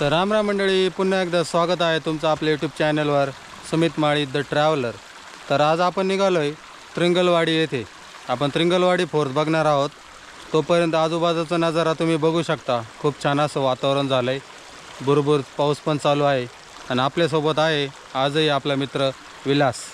तर राम राम मंडळी, पुन्हा एकदा स्वागत आहे तुमचं आपल्या यूट्यूब चॅनलवर सुमित माळी द ट्रॅव्हलर। तर आज आपण निघालो आहे त्रिंगलवाडी येथे। आपण त्रिंगलवाडी फोर्ट बघणार आहोत। तोपर्यंत आजूबाजूचा नजारा तुम्ही बघू शकता। खूप छान असं वातावरण झालं आहे, भुरभुर पाऊस पण चालू आहे। आणि आपल्यासोबत आहे आजही आपला मित्र विलास।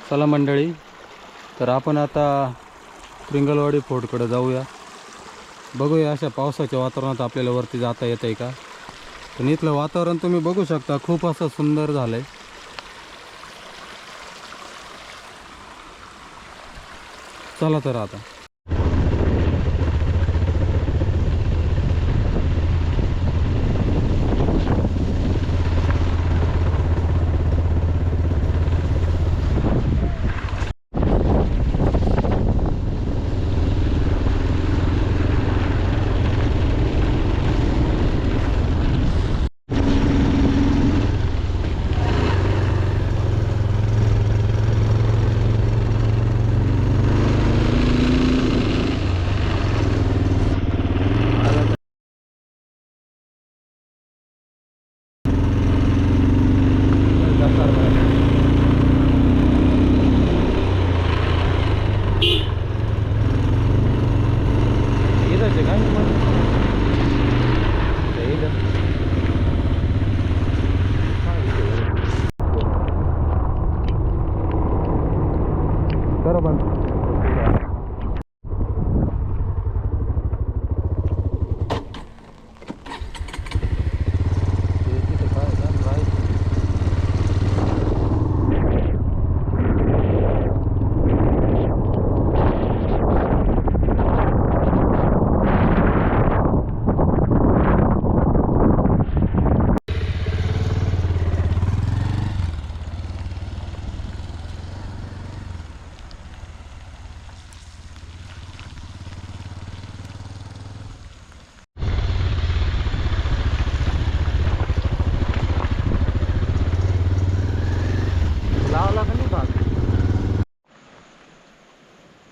चला मंडळी, तर आपण आता त्रिंगलवाडी फोर्टकडे जाऊया। बघूया अशा पावसाच्या वातावरणात आपल्याला वरती जाता येतं आहे का। पण इथलं वातावरण तुम्ही बघू शकता, खूप असं सुंदर झालं आहे। चला तर आता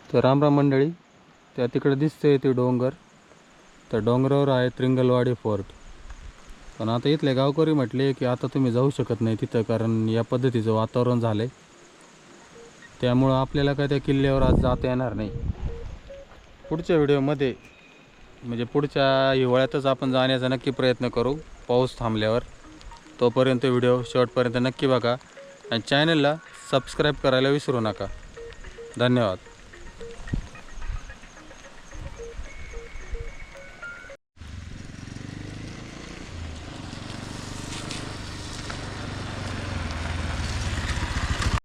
तर राम राम मंडळी, त्या तिकडे दिसते ते डोंगर, त्या डोंगरावर आहे त्रिंगलवाडी फोर्ट। पण आता इथले गावकरी म्हटले की आता तुम्ही जाऊ शकत नाही तिथं, कारण या पद्धतीचं वातावरण झालं आहे। त्यामुळं आपल्याला काय त्या किल्ल्यावर आज जाता येणार नाही। पुढच्या व्हिडिओमध्ये म्हणजे पुढच्या हिवाळ्यातच आपण जाण्याचा नक्की प्रयत्न करू, पाऊस थांबल्यावर। तोपर्यंत व्हिडिओ शेवटपर्यंत नक्की बघा आणि चॅनलला सबस्क्राईब करायला विसरू नका। धन्यवाद।